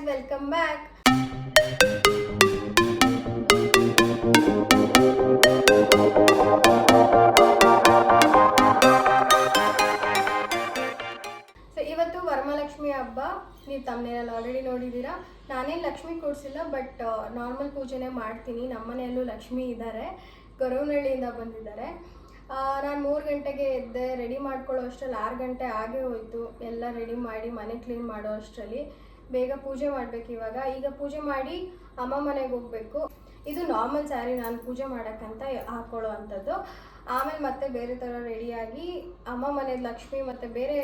guys, welcome back. So ಇವತ್ತು ವರಮಹಾಲಕ್ಷ್ಮಿ ಹಬ್ಬ. ನೀವು ತಮ್ಮನೇಲಿ ಆಲ್ರೆಡಿ ನೋಡಿದ್ದೀರಾ. ನಾನೇನು ಲಕ್ಷ್ಮಿ ಕೂರಿಸಿಲ್ಲ, ಬಟ್ ನಾರ್ಮಲ್ ಪೂಜೆನೇ ಮಾಡ್ತೀನಿ. ನಮ್ಮನೆಯಲ್ಲೂ ಲಕ್ಷ್ಮಿ ಇದ್ದಾರೆ, ಗೊರವನಹಳ್ಳಿಯಿಂದ ಬಂದಿದ್ದಾರೆ. ನಾನು 3 ಗಂಟೆಗೆ ಎದ್ದೆ, ರೆಡಿ ಮಾಡ್ಕೊಳ್ಳೋ ಅಷ್ಟರಲ್ಲಿ 6 ಗಂಟೆ ಆಗೇ ಹೋಯಿತು. ಎಲ್ಲ ರೆಡಿ ಮಾಡಿ ಮನೆ ಕ್ಲೀನ್ ಮಾಡೋ ಅಷ್ಟರಲ್ಲಿ ಬೇಗ ಪೂಜೆ ಮಾಡಬೇಕು. ಈಗ ಪೂಜೆ ಮಾಡಿ ಅಮ್ಮ ಮನೆಗೆ ಹೋಗಬೇಕು. ಇದು ನಾರ್ಮಲ್ ಸ್ಯಾರಿ ನಾನು ಪೂಜೆ ಮಾಡೋಕ್ಕಂತ ಹಾಕ್ಕೊಳ್ಳೋ ಅಂಥದ್ದು. ಆಮೇಲೆ ಮತ್ತೆ ಬೇರೆ ಥರ ರೆಡಿಯಾಗಿ ಅಮ್ಮ ಮನೆಯ ಲಕ್ಷ್ಮಿ ಮತ್ತು ಬೇರೆ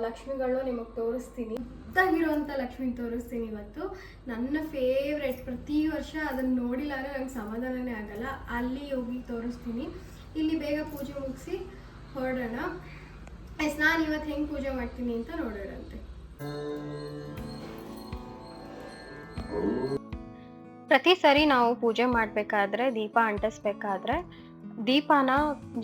ಲಕ್ಷ್ಮಿಗಳು ನಿಮಗೆ ತೋರಿಸ್ತೀನಿ. ಇದ್ದಾಗಿರೋವಂಥ ಲಕ್ಷ್ಮಿಗೆ ತೋರಿಸ್ತೀನಿ. ಇವತ್ತು ನನ್ನ ಫೇವ್ರೆಟ್, ಪ್ರತಿ ವರ್ಷ ಅದನ್ನು ನೋಡಿಲ್ಲ ಅಂದರೆ ನಂಗೆ ಸಮಾಧಾನನೇ ಆಗಲ್ಲ. ಅಲ್ಲಿ ಹೋಗಿ ತೋರಿಸ್ತೀನಿ. ಇಲ್ಲಿ ಬೇಗ ಪೂಜೆ ಮುಗಿಸಿ ಹೊರಡೋಣ. ನಾನು ಇವತ್ತು ಹೆಂಗೆ ಪೂಜೆ ಮಾಡ್ತೀನಿ ಅಂತ ನೋಡೋಣಂತೆ. ಪ್ರತಿ ಸರಿ ನಾವು ಪೂಜೆ ಮಾಡಬೇಕಾದ್ರೆ, ದೀಪ ಅಂಟಿಸ್ಬೇಕಾದ್ರೆ ದೀಪನ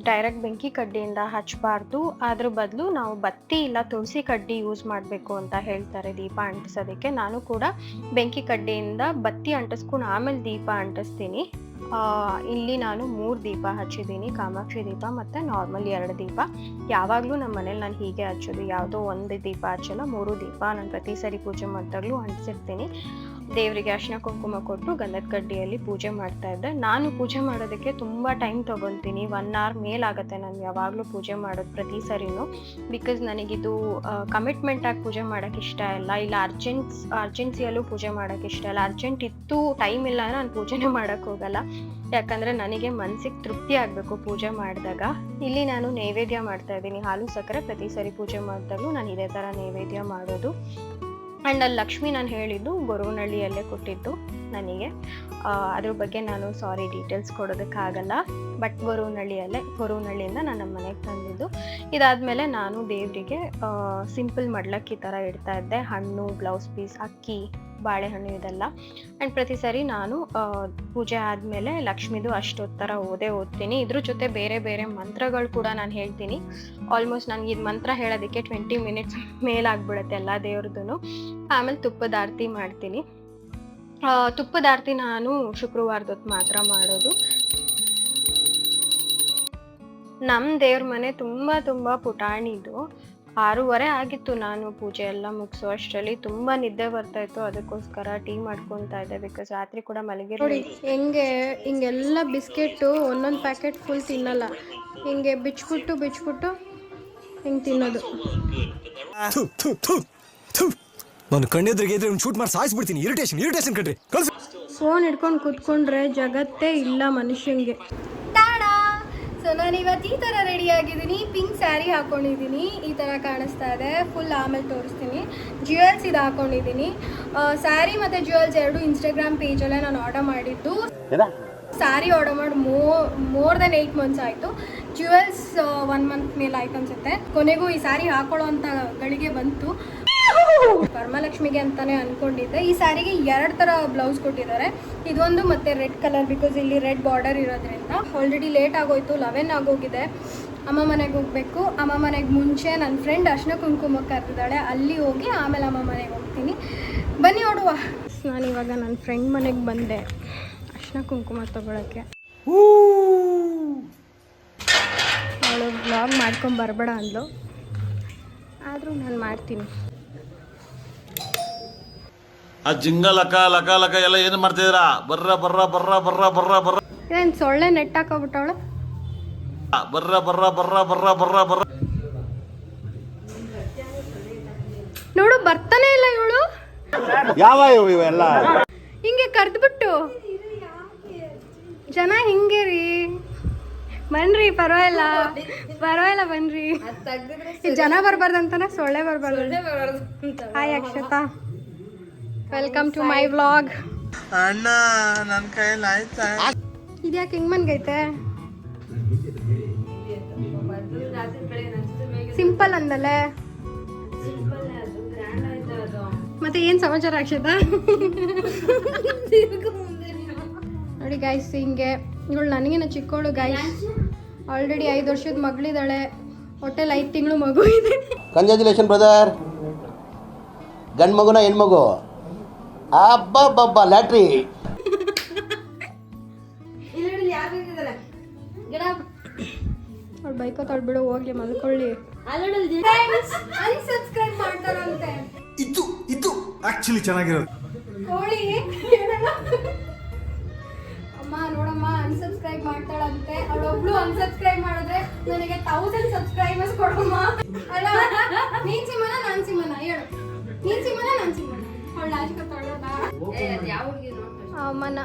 ಡೈರೆಕ್ಟ್ ಬೆಂಕಿ ಕಡ್ಡಿಯಿಂದ ಹಚ್ಚಬಾರ್ದು. ಅದ್ರ ಬದಲು ನಾವು ಬತ್ತಿ ಇಲ್ಲ ತುಳಸಿ ಕಡ್ಡಿ ಯೂಸ್ ಮಾಡಬೇಕು ಅಂತ ಹೇಳ್ತಾರೆ ದೀಪ ಅಂಟಿಸೋದಕ್ಕೆ. ನಾನು ಕೂಡ ಬೆಂಕಿ ಕಡ್ಡಿಯಿಂದ ಬತ್ತಿ ಅಂಟಿಸ್ಕೊಂಡು ಆಮೇಲೆ ದೀಪ ಅಂಟಿಸ್ತೀನಿ. ಇಲ್ಲಿ ನಾನು 3 ದೀಪ ಹಚ್ಚಿದ್ದೀನಿ, ಕಾಮಾಕ್ಷಿ ದೀಪ ಮತ್ತು ನಾರ್ಮಲ್ 2 ದೀಪ. ಯಾವಾಗಲೂ ನಮ್ಮ ಮನೇಲಿ ನಾನು ಹೀಗೆ ಹಚ್ಚೋದು, ಯಾವುದೋ 1 ದೀಪ ಹಚ್ಚಲ್ಲ, 3 ದೀಪ ನಾನು ಪ್ರತಿ ಸರಿ ಪೂಜೆ ಮಾಡಿದಾಗಲೂ ಅಂಟಿಸಿರ್ತೀನಿ. ದೇವರಿಗೆ ಅರಿಶಿನ ಕುಂಕುಮ ಕೊಟ್ಟು ಗಂಧದ ಕಡ್ಡಿಯಲ್ಲಿ ಪೂಜೆ ಮಾಡ್ತಾ ಇದ್ದೆ. ನಾನು ಪೂಜೆ ಮಾಡೋದಕ್ಕೆ ತುಂಬ ಟೈಮ್ ತೊಗೊತೀನಿ, 1 hour ಮೇಲಾಗುತ್ತೆ ನಾನು ಯಾವಾಗಲೂ ಪೂಜೆ ಮಾಡೋದು ಪ್ರತಿ ಸರಿನೂ. ಬಿಕಾಸ್ ನನಗಿದು ಕಮಿಟ್ಮೆಂಟಾಗಿ ಪೂಜೆ ಮಾಡೋಕ್ಕೆ ಇಷ್ಟ ಇಲ್ಲ, ಇಲ್ಲ ಅರ್ಜೆನ್ಸಿಯಲ್ಲೂ ಪೂಜೆ ಮಾಡೋಕ್ಕೆ ಇಷ್ಟ ಇಲ್ಲ. ಅರ್ಜೆಂಟ್ ಇತ್ತು, ಟೈಮ್ ಇಲ್ಲ ಅಂದರೆ ನಾನು ಪೂಜೆನೇ ಮಾಡೋಕ್ಕೆ ಹೋಗಲ್ಲ. ಯಾಕಂದರೆ ನನಗೆ ಮನಸ್ಸಿಗೆ ತೃಪ್ತಿ ಆಗಬೇಕು ಪೂಜೆ ಮಾಡಿದಾಗ. ಇಲ್ಲಿ ನಾನು ನೈವೇದ್ಯ ಮಾಡ್ತಾ ಇದ್ದೀನಿ, ಹಾಲು ಸಕ್ಕರೆ. ಪ್ರತಿ ಸರಿ ಪೂಜೆ ಮಾಡಿದಾಗಲೂ ನಾನು ಇದೇ ಥರ ನೈವೇದ್ಯ ಮಾಡೋದು. ಆ್ಯಂಡ್ ಅಲ್ಲಿ ಲಕ್ಷ್ಮಿ ನಾನು ಹೇಳಿದ್ದು ಗೊರವನಹಳ್ಳಿಯಲ್ಲೇ ಕೊಟ್ಟಿದ್ದು ನನಗೆ. ಅದ್ರ ಬಗ್ಗೆ ನಾನು ಸಾರಿ ಡೀಟೇಲ್ಸ್ ಕೊಡೋದಕ್ಕಾಗಲ್ಲ, ಬಟ್ ಗೊರವನಹಳ್ಳಿಯಿಂದ ನಾನು ನಮ್ಮ ಮನೆಗೆ ತಂದಿದ್ದು. ಇದಾದಮೇಲೆ ನಾನು ದೇವರಿಗೆ ಸಿಂಪಲ್ ಮಡ್ಲಕ್ಕಿ ಥರ ಇಡ್ತಾ ಇದ್ದೆ. ಹಣ್ಣು, ಬ್ಲೌಸ್ ಪೀಸ್, ಅಕ್ಕಿ, ಬಾಳೆಹಣ್ಣು ಇದೆಲ್ಲ. ಆ್ಯಂಡ್ ಪ್ರತಿ ಸರಿ ನಾನು ಪೂಜೆ ಆದಮೇಲೆ ಲಕ್ಷ್ಮಿದು ಅಷ್ಟೊತ್ತು ಥರ ಓದ್ತೀನಿ. ಇದ್ರ ಜೊತೆ ಬೇರೆ ಬೇರೆ ಮಂತ್ರಗಳು ಕೂಡ ನಾನು ಹೇಳ್ತೀನಿ. ಆಲ್ಮೋಸ್ಟ್ ನನಗೆ ಇದು ಮಂತ್ರ ಹೇಳೋದಕ್ಕೆ 20 ಮಿನಿಟ್ಸ್ ಮೇಲಾಗ್ಬಿಡುತ್ತೆ ಎಲ್ಲ ದೇವ್ರದ್ದು. ಆಮೇಲೆ ತುಪ್ಪದ ಆರತಿ ಮಾಡ್ತೀನಿ. ತುಪ್ಪದ ಆರತಿ ನಾನು ಶುಕ್ರವಾರದೊತ್ತು ಮಾತ್ರ ಮಾಡೋದು. ನಮ್ಮ ದೇವ್ರ ಮನೆ ತುಂಬ ಪುಟಾಣಿದು. 6:30 ಆಗಿತ್ತು ನಾನು ಪೂಜೆ ಎಲ್ಲ ಮುಗಿಸೋ ಅಷ್ಟರಲ್ಲಿ. ತುಂಬ ನಿದ್ದೆ ಬರ್ತಾ ಇತ್ತು, ಅದಕ್ಕೋಸ್ಕರ ಟೀ ಮಾಡ್ಕೊತಾ ಇದ್ದೆ. ಬಿಕಾಸ್ ರಾತ್ರಿ ಕೂಡ ಮಲಗಿರೋ. ಹಿಂಗೆಲ್ಲ ಬಿಸ್ಕೆಟು ಒಂದೊಂದು ಪ್ಯಾಕೆಟ್ ಫುಲ್ ತಿನ್ನಲ್ಲ, ಹಿಂಗೆ ಬಿಚ್ಬಿಟ್ಟು ಹಿಂಗೆ ತಿನ್ನೋದು. ನಾನು ಕಣ್ಣೆದ್ರಿಗೆ ಇದ್ರೆ ಶೂಟ್ ಮಾಡಿ ಸಾಯಿಸ್ಬಿಡ್ತೀನಿ. ಇರಿಟೇಷನ್ ಕಣ್ರಿ. ಫೋನ್ ಹಿಡ್ಕೊಂಡು ಕೂತ್ಕೊಂಡ್ರೆ ಜಗತ್ತೇ ಇಲ್ಲ ಮನುಷ್ಯಂಗೆ. ಸೊ ನಾನು ಇವತ್ತು ಈ ಥರ ರೆಡಿ ಆಗಿದ್ದೀನಿ. ಪಿಂಕ್ ಸ್ಯಾರಿ ಹಾಕ್ಕೊಂಡಿದ್ದೀನಿ, ಈ ಥರ ಕಾಣಿಸ್ತಾ ಇದೆ ಫುಲ್. ಆಮೇಲೆ ತೋರಿಸ್ತೀನಿ. ಜ್ಯುವೆಲ್ಸ್ ಇದು ಹಾಕ್ಕೊಂಡಿದ್ದೀನಿ. ಸ್ಯಾರಿ ಮತ್ತು ಜ್ಯುವೆಲ್ಸ್ 2 ಇನ್ಸ್ಟಾಗ್ರಾಮ್ ಪೇಜಲ್ಲೇ ನಾನು ಆರ್ಡರ್ ಮಾಡಿದ್ದು. ಸ್ಯಾರಿ ಆರ್ಡರ್ ಮಾಡಿ ಮೋರ್ ದೆನ್ 8 months ಆಯಿತು. ಜ್ಯುವೆಲ್ಸ್ 1 month ಮೇಲೆ ಆಯ್ತು ಅನ್ಸುತ್ತೆ. ಕೊನೆಗೂ ಈ ಸ್ಯಾರಿ ಹಾಕೊಳ್ಳೋ ಅಂಥ ಗಳಿಗೆ ಬಂತು. ವರಮಹಾಲಕ್ಷ್ಮಿಗೆ ಅಂತಾನೆ ಅನ್ಕೊಂಡಿದ್ದೆ. ಈ ಸ್ಯಾರಿಗೆ 2 ಥರ ಬ್ಲೌಸ್ ಕೊಟ್ಟಿದ್ದಾರೆ, ಇದೊಂದು ಮತ್ತೆ ರೆಡ್ ಕಲರ್. ಬಿಕಾಸ್ ಇಲ್ಲಿ ರೆಡ್ ಬಾರ್ಡರ್ ಇರೋದ್ರಿಂದ. ಆಲ್ರೆಡಿ ಲೇಟ್ ಆಗೋಯ್ತು, 11 ಆಗೋಗಿದೆ. ಅಮ್ಮ ಮನೆಗೆ ಹೋಗಬೇಕು. ಅಮ್ಮ ಮನೆಗೆ ಮುಂಚೆ ನನ್ನ ಫ್ರೆಂಡ್ ಅರಿಶಿನ ಕುಂಕುಮ ಕರೆದಿದ್ದಾಳೆ, ಅಲ್ಲಿ ಹೋಗಿ ಆಮೇಲೆ ಅಮ್ಮ ಮನೆಗೆ ಹೋಗ್ತೀನಿ. ಬನ್ನಿ ನೋಡುವ. ನಾನಿವಾಗ ನನ್ನ ಫ್ರೆಂಡ್ ಮನೆಗೆ ಬಂದೆ ಅರಿಶಿನ ಕುಂಕುಮ ತೊಗೊಳಕ್ಕೆ. ಅವಳು ವ್ಲಾಗ್ ಮಾಡ್ಕೊಂಡು ಬರಬೇಡ ಅಂದ್ಲು, ಆದರೂ ನಾನು ಮಾಡ್ತೀನಿ. ಆ ಜಿಂಗ ಲಕ ಎಲ್ಲ ಏನು ಮಾಡ್ತಿದ್ದೀರಾ? ಬರ್ರ ಏನು ಸೊಳ್ಳೆ ನೆಟ್ ಹಾಕೋಬಿಟ್ಟವಳು. ಬರ್ರ ನೋಡು, ಬರ್ತಾನೆ ಇಲ್ಲ ಇವಳು. ಯಾವ ಇವೆಲ್ಲ ಹಿಂಗೆ ಕರೆದ್ಬಿಟ್ಟು ಜನ ಹಿಂಗೆ ರೀ. ಬನ್ರಿ, ಪರವಾಗಿಲ್ಲ ಬನ್ರಿ. ಜನ ಬರ್ಬಾರ್ದಂತಾನೆ, ಸೊಳ್ಳೆ ಬರ್ಬಾರ್ದು. Hi Akshata, welcome to my vlog. ಅಣ್ಣ ನನ್ನ ಕೈಯಲ್ಲಿ ಆಯ್ತಾ? ಇದ್ಯಾಕೆ ಹಿಂಗ್ ಮನ್ಗೈತೆ? ಸಿಂಪಲ್ ಅಂದಲೆ. ಮತ್ತೆ ಏನ್ ಸಮಾಚಾರ ಅಕ್ಷತಾ? ನೋಡಿ ಗೈಸ್, ಹಿಂಗೆ ಇವಳು ನನಗಿನ ಚಿಕ್ಕವಳು ಗೈಸ್. ಆಲ್ರೆಡಿ 5 ವರ್ಷದ ಮಗಳಿದ್ದಾಳೆ, ಹೊಟ್ಟೆಲಿ 5 ತಿಂಗಳು ಮಗು ಇದೆ. Congratulation brother. ಗಂಡು ಮಗುನ ಹೆಣ್ಮಗು? ಅಬ್ಬಬ್ಬಬ್ಬ ಲ್ಯಾಟ್ರಿ. ಅವ್ಳು ಬೈಕೋತಾಳ್ ಬಿಡು, ಹೋಗ್ಲಿ ಮಲ್ಕೊಳ್ಳಿ. ಅನ್ಸಬ್ಸ್ಕ್ರೈಬ್ ಮಾಡ್ತಾರಂತೆ. ಇದು ಆಕ್ಚುಲಿ ಚೆನ್ನಾಗಿರೋದು. ಕೋಳಿ ಅಮ್ಮ ನೋಡಮ್ಮ ಅನ್ಸಬ್ಸ್ಕ್ರೈಬ್ ಮಾಡ್ತಾಳಂತೆ. ಅವಳೊಬ್ಳು ಅನ್ಸಬ್ಸ್ಕ್ರೈಬ್ ಮಾಡಿದ್ರೆ ನನಗೆ 1000 ಸಬ್ಸ್ಕ್ರೈಬರ್ಸ್ ಕೊಡಮ್ಮ. ಅಲ್ಲ ನೀನ್ ಸಿಂಹನ ನಾನ್ ಸಿಂಹನ ಹೇಳು. ನೀನ್ ಸಿಂಹನ ನಾನ್ ಸಿಂಹನ. ಅವಳ ಲಾಜಿಕ ತೊಳೋದ ಯಾವ ಹುಡುಗಿ ಅಮ್ಮನ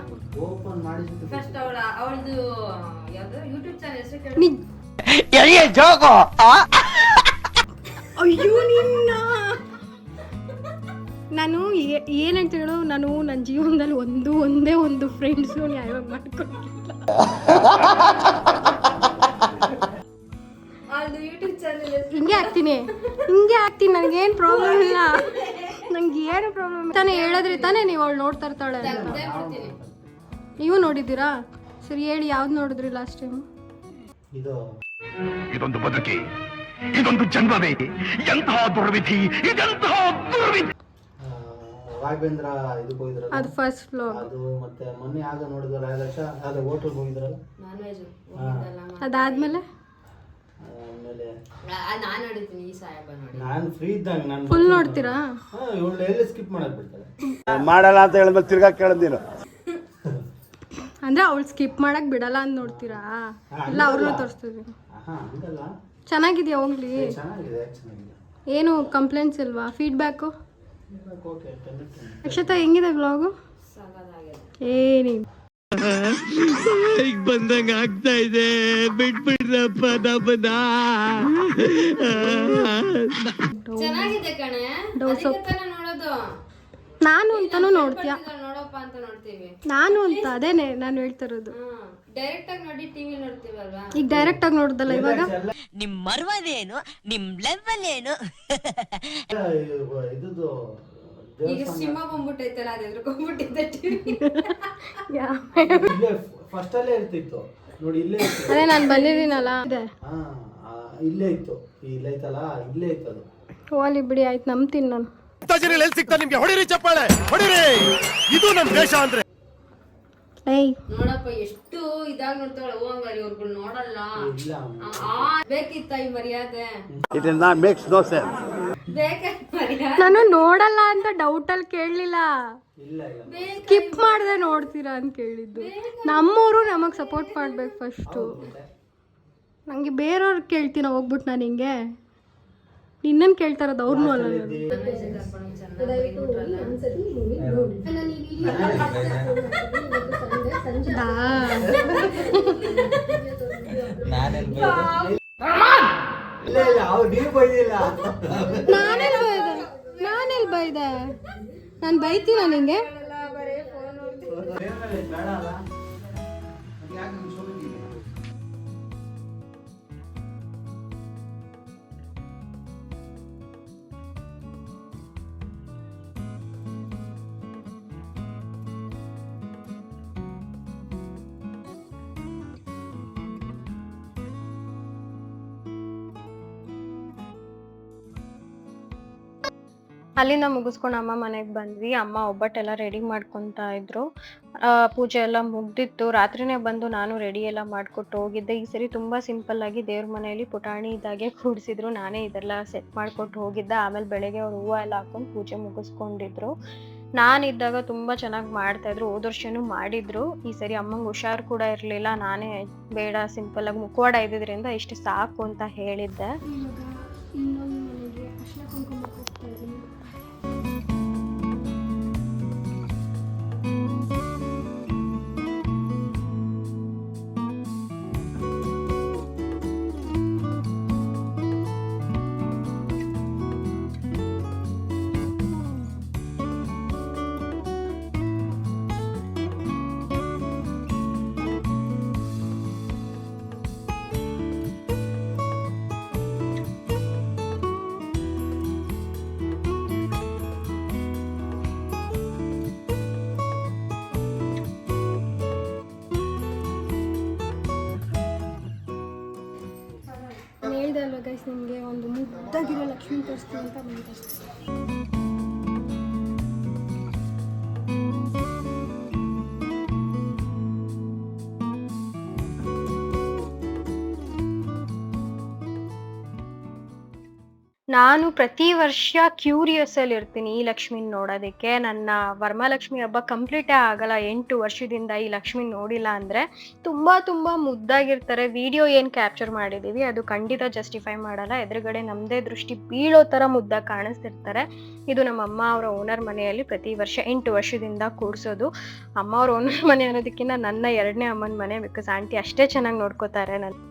ಓಪನ್ ಮಾಡಿ ಫಸ್ಟ್ ಅವಳದು ಯಾವ್ದು ಯೂಟ್ಯೂಬ್ ಚಾನಲ್ ಹೆಸರು ಕೇಳು. ಅಯ್ಯೋ ನಿನ್ನ ನಾನು ಏನಂತ ಹೇಳು, ನಾನು ನನ್ನ ಜೀವನದಲ್ಲಿ ಒಂದೇ ಒಂದು ಫ್ರೆಂಡ್ಸು ಯಾವಾಗ ಮಾಡ್ಕೊಂಡಿಲ್ಲ. ಅವಳದು ಯೂಟ್ಯೂಬ್ ಚಾನಲ್ ಹಿಂಗೆ ಆಗ್ತೀನಿ ನನಗೇನು ಪ್ರಾಬ್ಲಮ್ ಇಲ್ಲ. ನಂಗೆ ಏನು ಪ್ರಾಬ್ಲಮ್ ತಾನೇ ಹೇಳಿದ್ರಿ ತಾನೇ ನೀವು ಅವಳು ನೋಡ್ತಾ ಇರ್ತಾಳೆ ಅಂತ. ನೀವು ನೋಡಿದ್ದೀರಾ? ಸರಿ ಹೇಳಿ, ಯಾವ್ದು ನೋಡಿದ್ರಿ ಲಾಸ್ಟ್ ಟೈಮ್? ಇದೊಂದು ಬದುಕಿ, ಇದೊಂದು ಜನ್ಮವೇ, ಎಂತಹ ದುರ್ವಿಧಿ, ಇದೆಂತಹ ದುರ್ವಿಧಿ. ರಾಘವೇಂದ್ರ ಇದಕ್ಕೆ ಹೋಗಿದ್ರಲ್ಲ, ಅದು ಫಸ್ಟ್ ಫ್ಲೋರ್. ಅದು ಮತ್ತೆ ಮೊನ್ನೆ ಆಗ ನೋಡಿದ್ವಲ್ಲ ಅದು ಹೋಟೆಲ್ಗೆ ಹೋಗಿದ್ರಲ್ಲ, ನಾನ್ ವೆಜ್ ಅದಾದ್ಮೇಲೆ ಆಮೇಲೆ ನಾನು ನೋಡಿದ್ದೀನಿ. ಈ ಸಾಹೇಬ ನೋಡಿ ನಾನು ಫ್ರೀ ಇದ್ದಾಗ ನಾನು ಫುಲ್ ನೋಡ್ತೀರಾ? ಇವಳು ಎಲ್ಲಿ ಸ್ಕಿಪ್ ಮಾಡಕ್ ಬಿಡ್ತಾಳೆ. ಮಾಡಲ್ಲ ಅಂತ ಹೇಳಿದ್ಮೇಲೆ ತಿರ್ಗಾ ಕೇಳಿದ್ದೀನು. ಅಂದ್ರೆ ಅವಳು ಸ್ಕಿಪ್ ಮಾಡಕ್ ಬಿಡಲ್ಲ ಅಂತ ನೋಡ್ತೀರಾ? ಇಲ್ಲ ಅವ್ರನ್ನ ತೋರಿಸ್ತೀವಿ. ಹಂಗಲ್ಲ, ಚೆನ್ನಾಗಿದ್ಯಾ? ಹೋಗ್ಲಿ. ಚೆನ್ನಾಗಿದೆ. ಏನು ಕಂಪ್ಲೇಂಟ್ಸ್ ಇಲ್ವಾ? ಫೀಡ್ಬ್ಯಾಕು? ಓಕೆ. ಅಕ್ಷತಾ ಹೆಂಗಿದೆ ವ್ಲಾಗು? ಏನಿ ಬಂದಂಗ ಆಗ್ತಾ ಇದೆ, ಬಿಟ್ಬಿಡ್ರಪ್ಪ ನಮ್ಮನ್ನ. ಚೆನ್ನಾಗಿದೆ ಕಣೆ, ಅದಕ್ಕೆ ನೋಡೋದು. ನಾನು ಅಂತಾನು ನೋಡ್ತೀಯ? ನೋಡಪ್ಪ ಅಂತ ನೋಡ್ತೀವಿ. ನಾನು ಅಂತ ಅದೇನೆ ನಾನು ಹೇಳ್ತಾ ಇರೋದು. ಡೈರೆಕ್ಟ್ ಆಗಿ ನೋಡಿ ಟಿವಿ ನೋಡ್ತೀವಲ್ವಾ. ಈಗ ಡೈರೆಕ್ಟ್ ಆಗಿ ನೋಡ್ದಲ್ಲ ಇವಾಗ. ನಿಮ್ ಮರ್ವದೇನು, ನಿಮ್ ಲೆವೆಲ್ ಏನು? ಇದುದು ಈಗ ಸಿಂಹ ಬಂದ್ಬಿಟ್ಟೈತಲ್ಲ, ಅದು ಎದ್ರುಕೊಂಡ್ಬಿಟ್ಟಿದ್ದೆ ಟಿವಿ. ಇಲ್ಲೇ ಫಸ್ಟ್ ಅಲ್ಲೇ ಇರ್ತಿತ್ತು ನೋಡಿ, ಇಲ್ಲೇ ಇತ್ತು. ಅದೇ ನಾನು ಬಂದಿದ್ದೀನಲ್ಲ ಇದೆ. ಇಲ್ಲೇ ಇತ್ತು, ಇಲ್ಲೇ ಐತಲ್ಲ, ಇಲ್ಲೇ ಇತ್ತು ಅದು. ಹೋಲಿ ಬಿಡಿ, ಆಯ್ತು ನಂಬ್ತೀನಿ ನಾನು. ಎಲ್ಲಿ ಸಿಗ್ತಾ ನಿಮ್ಗೆ? ಹೊಡಿರಿ ಚಪ್ಪಾಳೆ, ಹೊಡಿರಿ. ಇದು ನಮ್ ದೇಶ ಅಂದ್ರೆ. ಏಯ್ ನೋಡಪ್ಪ ಎಷ್ಟು ಇದಾಗ ನೋಡ್ತಾಳೆ. ಹಂಗಾರೆ ಇವ್ರುಗಳು ನೋಡಲ್ಲ. ಬೇಕಿತ್ತ ಈ ಮರ್ಯಾದೆ? It is not makes no sense. ಬೇಕೆ ಮರ್ಯಾದೆ? ನಾನು ನೋಡಲ್ಲ ಅಂತ ಡೌಟಲ್ಲಿ ಕೇಳಲಿಲ್ಲ, ಇಲ್ಲ ಸ್ಕಿಪ್ ಮಾಡದೆ ನೋಡ್ತೀರಾ ಅಂತ ಕೇಳಿದ್ದು. ನಮ್ಮವರು ನಮಗೆ ಸಪೋರ್ಟ್ ಮಾಡ್ಬೇಕು ಫಸ್ಟು. ನನಗೆ ಬೇರೆಯವ್ರು ಕೇಳ್ತೀನ ಹೋಗ್ಬಿಟ್ಟು ನಾನು ಹಿಂಗೆ ನಿನ್ನನ್ನು ಕೇಳ್ತಾ ಇರೋದು, ಅವ್ರನ್ನೂ ಅಲ್ಲ. ನಾನೆಲ್ಲಿ ಬೈದೆ? ನಾನು ಬೈತೀನ ನಿಂಗೆ? ಅಲ್ಲಿಂದ ಮುಗಿಸ್ಕೊಂಡು ಅಮ್ಮ ಮನೆಗೆ ಬಂದ್ವಿ. ಅಮ್ಮ ಒಬ್ಬಟ್ಟೆಲ್ಲ ರೆಡಿ ಮಾಡ್ಕೊತಾ ಇದ್ರು. ಪೂಜೆ ಎಲ್ಲ ಮುಗ್ದಿತ್ತು. ರಾತ್ರಿನೇ ಬಂದು ನಾನು ರೆಡಿ ಎಲ್ಲ ಮಾಡಿಕೊಟ್ಟು ಹೋಗಿದ್ದೆ. ಈ ಸರಿ ತುಂಬ ಸಿಂಪಲ್ ಆಗಿ ದೇವ್ರ ಮನೆಯಲ್ಲಿ ಪುಟಾಣಿ ಇದ್ದಾಗೆ ಕೂಡಿಸಿದ್ರು. ನಾನೇ ಇದೆಲ್ಲ ಸೆಟ್ ಮಾಡಿಕೊಟ್ಟು ಹೋಗಿದ್ದೆ. ಆಮೇಲೆ ಬೆಳಗ್ಗೆ ಅವ್ರು ಹೂವು ಎಲ್ಲ ಹಾಕೊಂಡು ಪೂಜೆ ಮುಗಿಸ್ಕೊಂಡಿದ್ರು. ನಾನಿದ್ದಾಗ ತುಂಬ ಚೆನ್ನಾಗಿ ಮಾಡ್ತಾಯಿದ್ರು. ಹೋದ ವರ್ಷನೂ ಮಾಡಿದ್ರು. ಈ ಸರಿ ಅಮ್ಮಂಗೆ ಹುಷಾರು ಕೂಡ ಇರಲಿಲ್ಲ. ನಾನೇ ಬೇಡ ಸಿಂಪಲ್ಲಾಗಿ ಮುಖವಾಡ ಇದ್ದಿದ್ದರಿಂದ ಇಷ್ಟು ಸಾಕು ಅಂತ ಹೇಳಿದ್ದೆ. ಹೇಳ್ದೆ ಅಲ್ವ ಗೈಸ್, ನಿಮಗೆ ಒಂದು ಮುದ್ದಾಗಿರೋ ಲಕ್ಷ್ಮಿ ತೋರಿಸ್ತೀನಿ ಅಂತ ಬಂದಿದೆ. ನಾನು ಪ್ರತಿ ವರ್ಷ ಕ್ಯೂರಿಯಸ್ಸಲ್ಲಿ ಇರ್ತೀನಿ ಈ ಲಕ್ಷ್ಮಿನ ನೋಡೋದಕ್ಕೆ. ನನ್ನ ವರಮಹಾಲಕ್ಷ್ಮಿ ಹಬ್ಬ ಕಂಪ್ಲೀಟೇ ಆಗಲ್ಲ 8 ವರ್ಷದಿಂದ ಈ ಲಕ್ಷ್ಮಿ ನೋಡಿಲ್ಲ ಅಂದರೆ. ತುಂಬ ಮುದ್ದಾಗಿರ್ತಾರೆ. ವಿಡಿಯೋ ಏನು ಕ್ಯಾಪ್ಚರ್ ಮಾಡಿದ್ದೀವಿ ಅದು ಖಂಡಿತ ಜಸ್ಟಿಫೈ ಮಾಡಲ್ಲ. ಎದುರುಗಡೆ ನಮ್ಮದೇ ದೃಷ್ಟಿ ಬೀಳೋ ಥರ ಮುದ್ದಾಗಿ ಕಾಣಿಸ್ತಿರ್ತಾರೆ. ಇದು ನಮ್ಮ ಅಮ್ಮ ಅವರ ಓನರ್ ಮನೆಯಲ್ಲಿ ಪ್ರತಿ ವರ್ಷ 8 ವರ್ಷದಿಂದ ಕೂರಿಸೋದು. ಅಮ್ಮ ಅವ್ರ ಓನರ್ ಮನೆ ಅನ್ನೋದಕ್ಕಿಂತ ನನ್ನ 2ನೇ ಅಮ್ಮನ ಮನೆ. ಬಿಕಾಸ್ ಆಂಟಿ ಅಷ್ಟೇ ಚೆನ್ನಾಗಿ ನೋಡ್ಕೋತಾರೆ ನನ್ನ.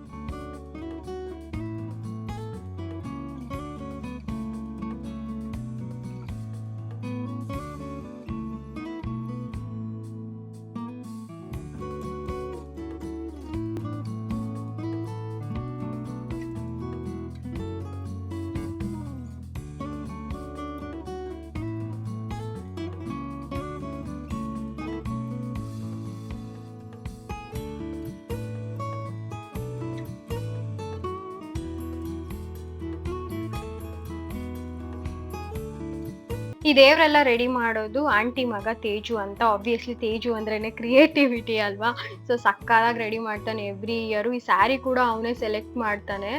ಈ ದೇವರೆಲ್ಲ ರೆಡಿ ಮಾಡೋದು ಆಂಟಿ ಮಗ ತೇಜು ಅಂತ. ಆಬ್ವಿಯಸ್ಲಿ ತೇಜು ಅಂದ್ರೇನೆ ಕ್ರಿಯೇಟಿವಿಟಿ ಅಲ್ವಾ. ಸೊ ಸಕ್ಕತ್ತಾಗಿ ರೆಡಿ ಮಾಡ್ತಾನೆ ಎವ್ರಿ ಇಯರು. ಈ ಸ್ಯಾರಿ ಕೂಡ ಅವನೇ ಸೆಲೆಕ್ಟ್ ಮಾಡ್ತಾನೆ.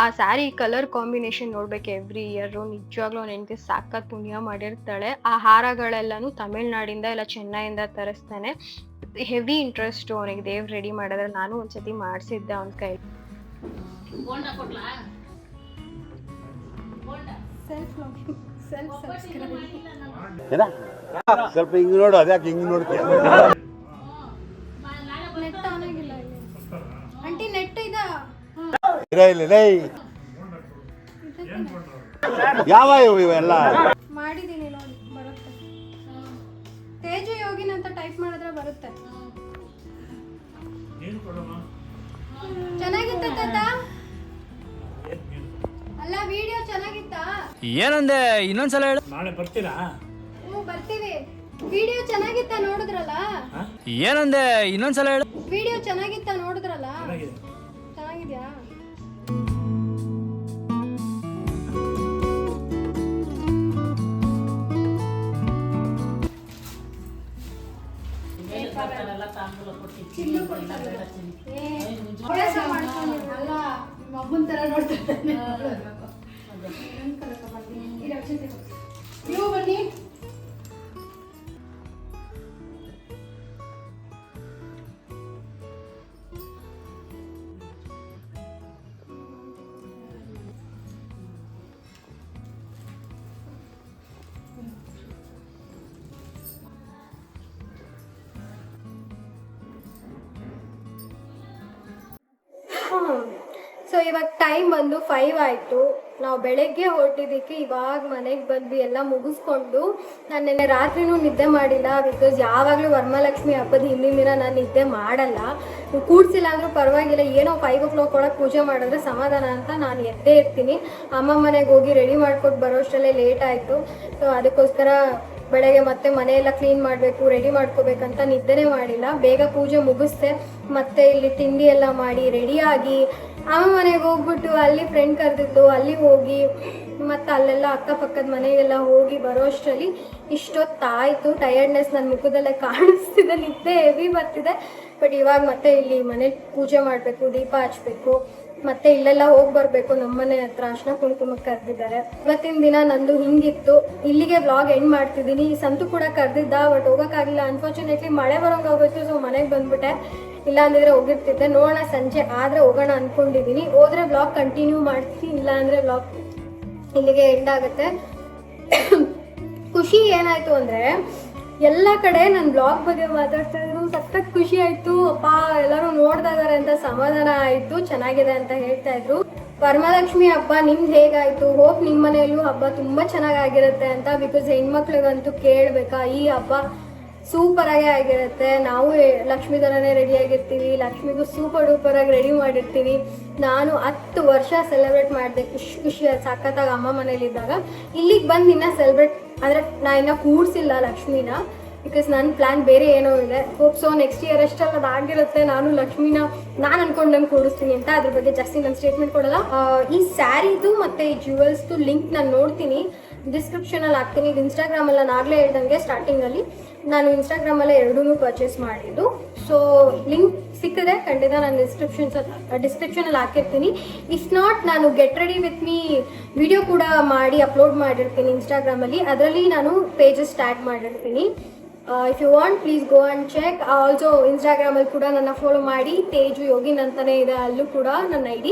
ಆ ಸ್ಯಾರಿ ಕಲರ್ ಕಾಂಬಿನೇಷನ್ ನೋಡ್ಬೇಕು ಎವ್ರಿ ಇಯರು. ನಿಜವಾಗ್ಲೂ ಅವ್ನ ಹೆಂಡತಿ ಸಖತ್ ಪುಣ್ಯ ಮಾಡಿರ್ತಾಳೆ. ಆ ಹಾರಗಳೆಲ್ಲನೂ ತಮಿಳ್ನಾಡಿಂದ ಇಲ್ಲ ಚೆನ್ನೈಯಿಂದ ತರಿಸ್ತಾನೆ. ಹೆವಿ ಇಂಟ್ರೆಸ್ಟು ಅವನಿಗೆ ದೇವ್ರು ರೆಡಿ ಮಾಡಿದ್ರೆ. ನಾನು ಒಂದ್ಸತಿ ಮಾಡಿಸಿದ್ದೆ ಅವನ ಕೈ. ಏನ ಸ್ವಲ್ಪ ಹಿಂಗ್ ನೋಡು, ಅದ್ಯಾಕೆ ಹಿಂಗ್ ನೋಡ್ತೀಯ? ನೆಟ್ ಆನ್ ಆಗಿಲ್ಲ ಇಲ್ಲಿ. ಆಂಟಿ ನೆಟ್ ಇಲ್ಲ ಯಾವ ಇವೆಲ್ಲ ಮಾಡಿದೀನಿ ನೋಡಿ, ಬರುತ್ತೆ. ತೇಜು ಯೋಗಿನ್ ಅಂತ ಟೈಪ್ ಮಾಡಿದ್ರೆ ಬರುತ್ತೆ. ಚೆನ್ನಾಗಿತ್ತ ತಾತ? ಅಲ್ಲ ವಿಡಿಯೋ ಚೆನ್ನಾಗಿತ್ತಾ? ಏನಂದೆ ಇನ್ನೊಂದ್ಸಲ ಹೇಳು. ನಾಳೆ ಬರ್ತೀರಾ? ಬರ್ತೀವಿ. ವಿಡಿಯೋ ಚೆನ್ನಾಗಿತ್ತಾ ನೋಡಿದ್ರಲ್ಲ? ಏನಂದೆ ಇನ್ನೊಂದ್ಸಲ ಹೇಳು. ವಿಡಿಯೋ ಚೆನ್ನಾಗಿತ್ತಾ ನೋಡಿದ್ರಲ್ಲ? ಚೆನ್ನಾಗಿದ್ಯಾ? ಅಲ್ಲ ಮಮ್ಮನ್ ತರ ನೋಡ್ತಾರೆ. ನೀವು ಬನ್ನಿ. ಸೊ ಇವಾಗ ಟೈಮ್ ಬಂದು 5 ಆಯಿತು. ನಾವು ಬೆಳಗ್ಗೆ ಹೊರಟಿದ್ದಕ್ಕೆ ಇವಾಗ ಮನೆಗೆ ಬಂದ್ವಿ, ಎಲ್ಲ ಮುಗಿಸ್ಕೊಂಡು. ನಾನು ನೆನ್ನೆ ರಾತ್ರಿನೂ ನಿದ್ದೆ ಮಾಡಿಲ್ಲ. ಬಿಕಾಸ್ ಯಾವಾಗಲೂ ವರಮಹಾಲಕ್ಷ್ಮಿ ಹಬ್ಬದ ಹಿಂದಿನ ದಿನ ನಾನು ನಿದ್ದೆ ಮಾಡಲ್ಲ. ಕೂಡ್ಸಿಲ್ಲ ಅಂದರೂ ಪರವಾಗಿಲ್ಲ, ಏನೋ 5 o'clock ಒಳಗೆ ಪೂಜೆ ಮಾಡಿದ್ರೆ ಸಮಾಧಾನ ಅಂತ ನಾನು ಎದ್ದೇ ಇರ್ತೀನಿ. ಅಮ್ಮ ಮನೆಗೆ ಹೋಗಿ ರೆಡಿ ಮಾಡ್ಕೊಟ್ಟು ಬರೋಷ್ಟರಲ್ಲೇ ಲೇಟ್ ಆಯಿತು. ಸೊ ಅದಕ್ಕೋಸ್ಕರ ಬೆಳಗ್ಗೆ ಮತ್ತೆ ಮನೆಯೆಲ್ಲ ಕ್ಲೀನ್ ಮಾಡಬೇಕು, ರೆಡಿ ಮಾಡ್ಕೋಬೇಕಂತ ನಿದ್ದೆನೇ ಮಾಡಿಲ್ಲ. ಬೇಗ ಪೂಜೆ ಮುಗಿಸ್ದೆ. ಮತ್ತೆ ಇಲ್ಲಿ ತಿಂಡಿ ಎಲ್ಲ ಮಾಡಿ ರೆಡಿಯಾಗಿ ಅಮ್ಮ ಮನೆಗೆ ಹೋಗ್ಬಿಟ್ಟು ಅಲ್ಲಿ ಫ್ರೆಂಡ್ ಕರೆದಿದ್ದು ಅಲ್ಲಿ ಹೋಗಿ ಮತ್ತು ಅಲ್ಲೆಲ್ಲ ಅಕ್ಕಪಕ್ಕದ ಮನೆಗೆಲ್ಲ ಹೋಗಿ ಬರೋ ಅಷ್ಟರಲ್ಲಿ ಇಷ್ಟೊತ್ತಾಯಿತು. ಟಯರ್ಡ್ನೆಸ್ ನನ್ನ ಮುಖದಲ್ಲೇ ಕಾಣಿಸ್ತಿದೆ, ನಿದ್ದೆ ಹೆವಿ ಬರ್ತಿದೆ. ಬಟ್ ಇವಾಗ ಮತ್ತೆ ಇಲ್ಲಿ ಮನೆ ಪೂಜೆ ಮಾಡಬೇಕು, ದೀಪ ಹಚ್ಬೇಕು, ಮತ್ತೆ ಇಲ್ಲೆಲ್ಲ ಹೋಗಿ ಬರಬೇಕು. ನಮ್ಮನೆ ಹತ್ರ ಅರ್ಶಿನ ಕುಂಕುಮಕ್ಕೆ ಕರೆದಿದ್ದಾರೆ. ಇವತ್ತಿನ ದಿನ ನಂದು ಹಿಂಗಿತ್ತು. ಇಲ್ಲಿಗೆ ವ್ಲಾಗ್ ಎಂಡ್ ಮಾಡ್ತಿದ್ದೀನಿ. ಈ ಸಂತು ಕೂಡ ಕರೆದಿದ್ದ, ಬಟ್ ಹೋಗೋಕ್ಕಾಗಿಲ್ಲ. ಅನ್ಫಾರ್ಚುನೇಟ್ಲಿ ಮಳೆ ಬರೋಂಗೆ ಆಗೋಯ್ತು. ಸೊ ಮನೆಗೆ ಬಂದ್ಬಿಟ್ಟೆ. ಇಲ್ಲ ಅಂದಿದ್ರೆ ಹೋಗಿರ್ತಿದ್ದೆ. ನೋಡೋಣ ಸಂಜೆ ಆದರೆ ಹೋಗೋಣ ಅಂದ್ಕೊಂಡಿದ್ದೀನಿ. ಹೋದರೆ ವ್ಲಾಗ್ ಕಂಟಿನ್ಯೂ ಮಾಡ್ತೀನಿ, ಇಲ್ಲ ಅಂದರೆ ವ್ಲಾಗ್ ಇಲ್ಲಿಗೆ ಎಂಡ್ ಆಗುತ್ತೆ. ಖುಷಿ ಏನಾಯಿತು ಅಂದರೆ ಎಲ್ಲ ಕಡೆ ನನ್ನ ಬ್ಲಾಗ್ ಬಗ್ಗೆ ಮಾತಾಡ್ತಾ ಇದ್ರು. ಸಖತ್ ಖುಷಿ ಆಯಿತು. ಅಪ್ಪ ಎಲ್ಲರೂ ನೋಡ್ತಾ ಇದ್ದಾರೆ ಅಂತ ಸಮಾಧಾನ ಆಯಿತು. ಚೆನ್ನಾಗಿದೆ ಅಂತ ಹೇಳ್ತಾ ಇದ್ರು. ವರಮಹಾಲಕ್ಷ್ಮಿ ಹಬ್ಬ ನಿಮ್ದು ಹೇಗಾಯಿತು? ಹೋಪ್ ನಿಮ್ಮ ಮನೆಯಲ್ಲೂ ಹಬ್ಬ ತುಂಬ ಚೆನ್ನಾಗಾಗಿರುತ್ತೆ ಅಂತ. ಬಿಕಾಸ್ ಹೆಣ್ಮಕ್ಳಿಗಂತೂ ಕೇಳಬೇಕಾ, ಈ ಹಬ್ಬ ಸೂಪರಾಗೇ ಆಗಿರುತ್ತೆ. ನಾವು ಲಕ್ಷ್ಮೀ ಥರನೇ ರೆಡಿಯಾಗಿರ್ತೀವಿ. ಲಕ್ಷ್ಮಿಗೂ ಸೂಪರ್ ಡೂಪರಾಗಿ ರೆಡಿ ಮಾಡಿರ್ತೀವಿ. ನಾನು 10 ವರ್ಷ ಸೆಲೆಬ್ರೇಟ್ ಮಾಡಿದೆ ಖುಷಿಯಾಗಿ ಸಖತ್ತಾಗಿ ಅಮ್ಮ ಮನೇಲಿದ್ದಾಗ. ಇಲ್ಲಿಗೆ ಬಂದು ಇನ್ನೂ ಸೆಲೆಬ್ರೇಟ್ ಅಂದರೆ ನಾನು ಇನ್ನೂ ಕೂಡಿಸಿಲ್ಲ ಲಕ್ಷ್ಮೀನ. ಬಿಕಾಸ್ ನನ್ನ ಪ್ಲ್ಯಾನ್ ಬೇರೆ ಏನೋ ಇದೆ. ಹೋಪ್ ಸೊ ನೆಕ್ಸ್ಟ್ ಇಯರ್ ಅಷ್ಟೆಲ್ಲ ಅದಾಗಿರುತ್ತೆ. ನಾನು ಲಕ್ಷ್ಮೀನ ನಾನು ಅನ್ಕೊಂಡಂಗೆ ಕೂಡಿಸ್ತೀನಿ ಅಂತ. ಅದ್ರ ಬಗ್ಗೆ ಜಾಸ್ತಿ ನಾನು ಸ್ಟೇಟ್ಮೆಂಟ್ ಕೊಡಲ್ಲ. ಈ ಸ್ಯಾರಿದು ಮತ್ತು ಈ ಜ್ಯುವೆಲ್ಸ್ದು ಲಿಂಕ್ ನಾನು ನೋಡ್ತೀನಿ, ಡಿಸ್ಕ್ರಿಪ್ಷನಲ್ಲಿ ಹಾಕ್ತೀನಿ. ಇದು ಇನ್ಸ್ಟಾಗ್ರಾಮಲ್ಲಿ ನಾನು ಆಗಲೇ ಹೇಳ್ದಂಗೆ ಸ್ಟಾರ್ಟಿಂಗಲ್ಲಿ. ನಾನು ಇನ್ಸ್ಟಾಗ್ರಾಮಲ್ಲೇ ಎರಡೂ ಪರ್ಚೇಸ್ ಮಾಡಿದ್ದು. ಸೊ ಲಿಂಕ್ ಸಿಕ್ಕಿದ್ರೆ ಖಂಡಿತ ನಾನು ಡಿಸ್ಕ್ರಿಪ್ಷನಲ್ಲಿ ಹಾಕಿರ್ತೀನಿ. ಇಫ್ ನಾಟ್, ನಾನು get ready with me video ಕೂಡ ಮಾಡಿ ಅಪ್ಲೋಡ್ ಮಾಡಿರ್ತೀನಿ ಇನ್ಸ್ಟಾಗ್ರಾಮಲ್ಲಿ. ಅದರಲ್ಲಿ ನಾನು ಪೇಜಸ್ ಟ್ಯಾಗ್ ಮಾಡಿರ್ತೀನಿ. If you want please go and check. Also ಇನ್ಸ್ಟಾಗ್ರಾಮಲ್ಲಿ ಕೂಡ ನನ್ನ ಫಾಲೋ ಮಾಡಿ, ತೇಜು ಯೋಗಿನ್ ಅಂತಲೇ ಇದೆ, ಅಲ್ಲೂ ಕೂಡ ನನ್ನ ID.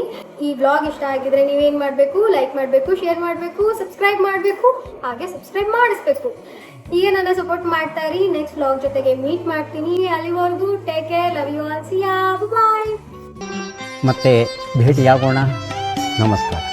ಈ ವ್ಲಾಗ್ ಇಷ್ಟ ಆಗಿದ್ರೆ ನೀವೇನು ಮಾಡಬೇಕು, ಲೈಕ್ ಮಾಡಬೇಕು, ಶೇರ್ ಮಾಡಬೇಕು, ಸಬ್ಸ್ಕ್ರೈಬ್ ಮಾಡಬೇಕು, ಹಾಗೆ ಸಬ್ಸ್ಕ್ರೈಬ್ ಮಾಡಿಸ್ಬೇಕು. ಹೀಗೆ ನನ್ನ ಸಪೋರ್ಟ್ ಮಾಡ್ತಾ ಇರಿ. ನೆಕ್ಸ್ಟ್ ವ್ಲಾಗ್ ಜೊತೆಗೆ ಮೀಟ್ ಮಾಡ್ತೀನಿ. ಅಲ್ಲಿವರೆಗೂ take care, love you all, see ya, bye. ಮತ್ತೆ ಭೇಟಿಯಾಗೋಣ. ನಮಸ್ಕಾರ.